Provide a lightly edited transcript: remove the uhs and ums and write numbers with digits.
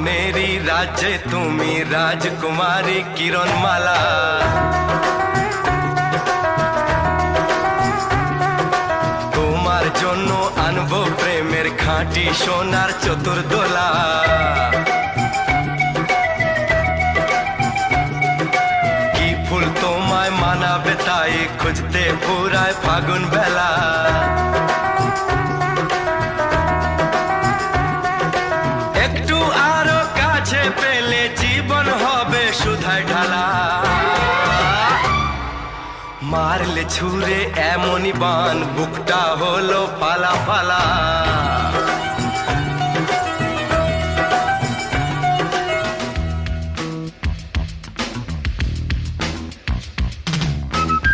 মনেরই রাজ্যে তুমি রাজকুমারী কিরণমালা। তোমার জন্য আনবো প্রেমের খাঁটি সোনার চতুর্দোলা। কি ফুল তোমায় মানাবে তাই খুঁজতে পুরায় ফাগুন বেলা। একটু আরো কাছে পেলে জীবন হবে সুধায় ঢালা। মারলে ছুঁড়ে এমনই বান বুকটা হলো পালা পালা।